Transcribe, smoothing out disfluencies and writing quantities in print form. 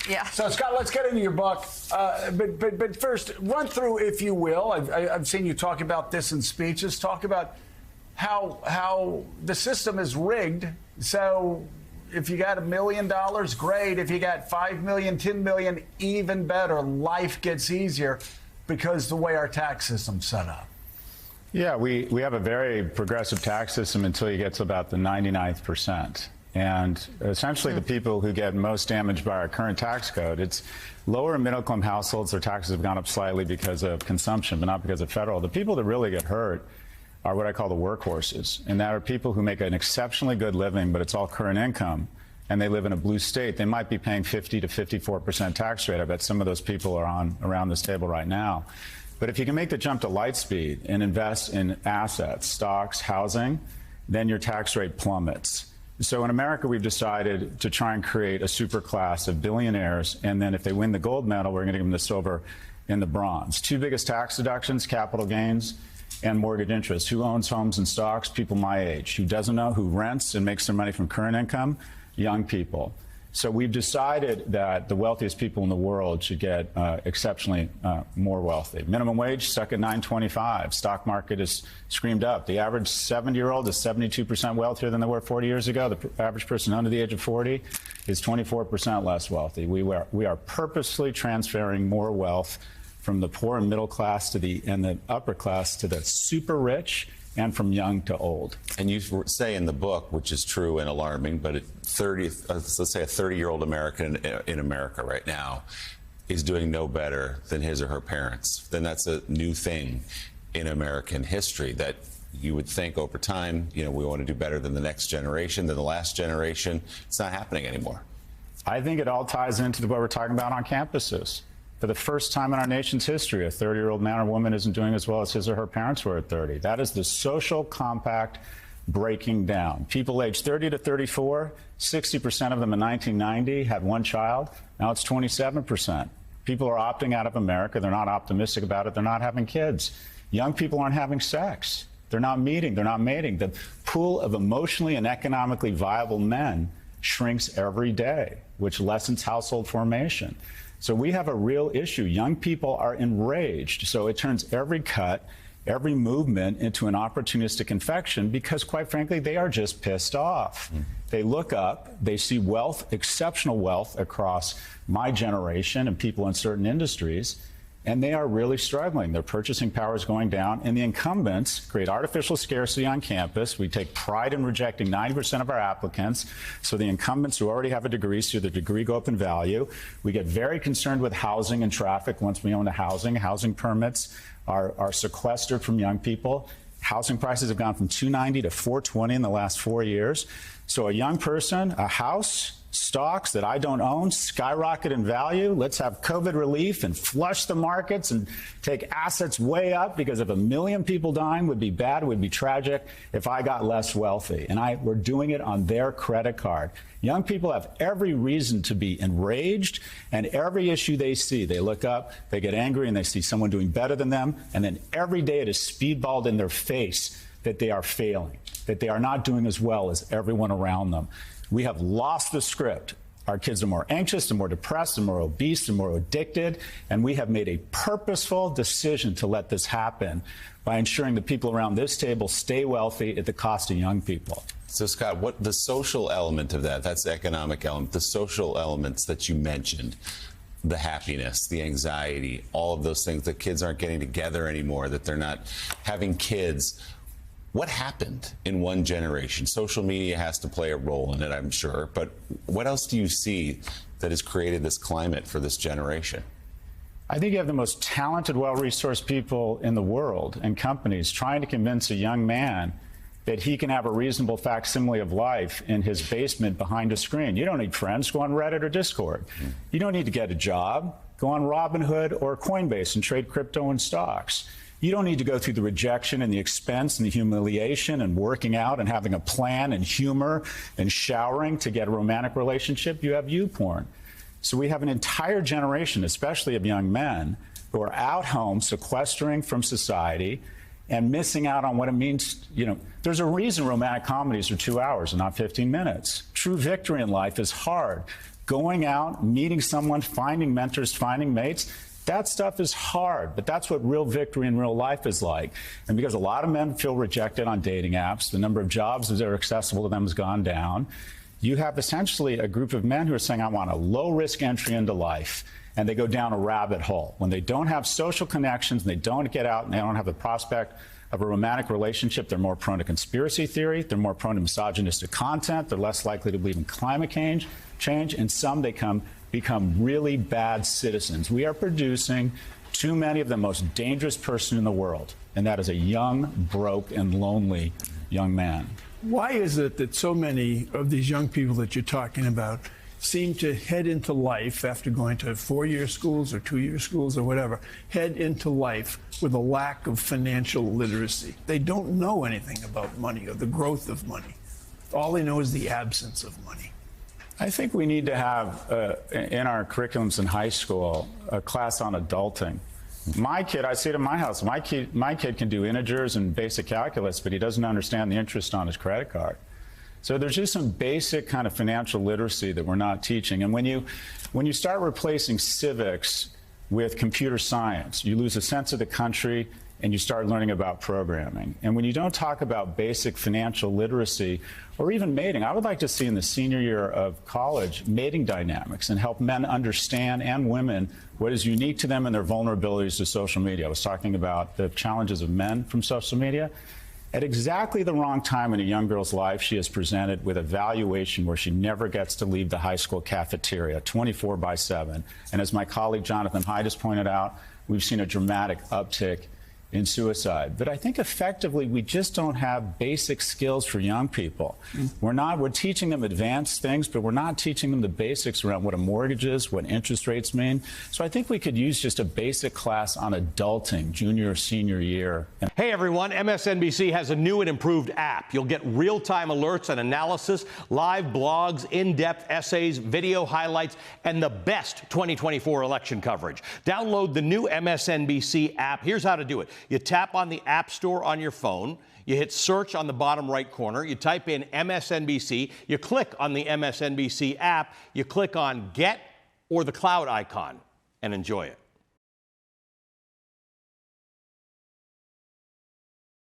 Yeah. So, Scott, let's get into your book. But first, run through, if you will. I've seen you talk about this in speeches. Talk about how the system is rigged. So if you got $1 million, great. If you got 5 million, 10 million, even better. Life gets easier because the way our tax system's set up. Yeah, we have a very progressive tax system until you get to about the 99th percent. And essentially the people who get most damaged by our current tax code, it's lower and middle income households, their taxes have gone up slightly because of consumption, but not because of federal. The people that really get hurt are what I call the workhorses. And that are people who make an exceptionally good living, but it's all current income, and they live in a blue state. They might be paying 50 to 54% tax rate. I bet some of those people are on around this table right now. But if you can make the jump to light speed and invest in assets, stocks, housing, then your tax rate plummets. So in America, we've decided to try and create a super class of billionaires, and then if they win the gold medal, we're going to give them the silver and the bronze. Two biggest tax deductions, capital gains and mortgage interest. Who owns homes and stocks? People my age. Who doesn't know? Who rents and makes their money from current income? Young people. So we've decided that the wealthiest people in the world should get exceptionally more wealthy. Minimum wage stuck at $9.25. Stock market is screamed up. The average 70-year-old is 72% wealthier than they were 40 years ago. The average person under the age of 40 is 24% less wealthy. We are purposely transferring more wealth from the poor and middle class and the upper class to the super rich, and from young to old. And you say in the book, which is true and alarming, but let's say a 30-year-old American in America right now is doing no better than his or her parents. Then that's a new thing in American history that you would think over time, we want to do better than the next generation, than the last generation. It's not happening anymore. I think it all ties into what we're talking about on campuses. For the first time in our nation's history, a 30-year-old man or woman isn't doing as well as his or her parents were at 30. That is the social compact breaking down. People aged 30 to 34, 60% of them in 1990 had one child. Now it's 27%. People are opting out of America. They're not optimistic about it. They're not having kids. Young people aren't having sex. They're not meeting. They're not mating. The pool of emotionally and economically viable men shrinks every day, which lessens household formation. So we have a real issue. Young people are enraged. So it turns every cut, every movement into an opportunistic infection because, quite frankly, they are just pissed off. They look up, they see wealth, exceptional wealth across my generation and people in certain industries, and they are really struggling. Their purchasing power is going down, and the incumbents create artificial scarcity on campus. We take pride in rejecting 90% of our applicants, so the incumbents who already have a degree see their degree go up in value. We get very concerned with housing and traffic once we own the housing. Housing permits are sequestered from young people. Housing prices have gone from $290 to $420 in the last 4 years. So a young person, a house, stocks that I don't own skyrocket in value. Let's have COVID relief and flush the markets and take assets way up, because if 1 million people dying would be bad, would be tragic if I got less wealthy. And we're doing it on their credit card. Young people have every reason to be enraged, and every issue they see, they look up, they get angry, and they see someone doing better than them. And then every day it is speedballed in their face that they are failing, that they are not doing as well as everyone around them. We have lost the script. Our kids are more anxious and more depressed and more obese and more addicted. And we have made a purposeful decision to let this happen by ensuring the people around this table stay wealthy at the cost of young people. So, Scott, what the social element of that's the economic element, the social elements that you mentioned, the happiness, the anxiety, all of those things, that kids aren't getting together anymore, that they're not having kids. What happened in one generation? Social media has to play a role in it, I'm sure. But what else do you see that has created this climate for this generation? I think you have the most talented, well-resourced people in the world and companies trying to convince a young man that he can have a reasonable facsimile of life in his basement behind a screen. You don't need friends. Go on Reddit or Discord. You don't need to get a job. Go on Robinhood or Coinbase and trade crypto and stocks. You don't need to go through the rejection and the expense and the humiliation and working out and having a plan and humor and showering to get a romantic relationship. You have YouPorn. So we have an entire generation, especially of young men, who are out home sequestering from society and missing out on what it means. There's a reason romantic comedies are 2 hours and not 15 minutes. True victory in life is hard. going out, meeting someone, finding mentors, finding mates. That stuff is hard, but that's what real victory in real life is like. And because a lot of men feel rejected on dating apps, the number of jobs that are accessible to them has gone down. You have essentially a group of men who are saying, I want a low-risk entry into life, and they go down a rabbit hole. When they don't have social connections, and they don't get out, and they don't have the prospect of a romantic relationship, they're more prone to conspiracy theory, they're more prone to misogynistic content, they're less likely to believe in climate change, and some they become really bad citizens. We are producing too many of the most dangerous person in the world, and that is a young, broke, and lonely young man. Why is it that so many of these young people that you're talking about seem to head into life after going to 4-year schools or 2-year schools or whatever, head into life with a lack of financial literacy? They don't know anything about money or the growth of money. All they know is the absence of money. I think we need to have in our curriculums in high school a class on adulting. My kid, I see it in my house, my kid can do integers and basic calculus, but he doesn't understand the interest on his credit card. So there's just some basic kind of financial literacy that we're not teaching. And when you start replacing civics with computer science, you lose a sense of the country and you start learning about programming. And when you don't talk about basic financial literacy or even mating, I would like to see in the senior year of college mating dynamics and help men understand, and women, what is unique to them and their vulnerabilities to social media. I was talking about the challenges of men from social media. At exactly the wrong time in a young girl's life, she is presented with a valuation where she never gets to leave the high school cafeteria 24/7. And as my colleague Jonathan Haidt has pointed out, we've seen a dramatic uptick in suicide. But I think effectively we just don't have basic skills for young people. We're teaching them advanced things, but we're not teaching them the basics around what a mortgage is, what interest rates mean. So I think we could use just a basic class on adulting, junior or senior year. Hey everyone, MSNBC has a new and improved app. You'll get real-time alerts and analysis, live blogs, in-depth essays, video highlights, and the best 2024 election coverage. Download the new MSNBC app. Here's how to do it. You tap on the App Store on your phone. You hit search on the bottom right corner. You type in MSNBC. You click on the MSNBC app. You click on Get or the cloud icon and enjoy it.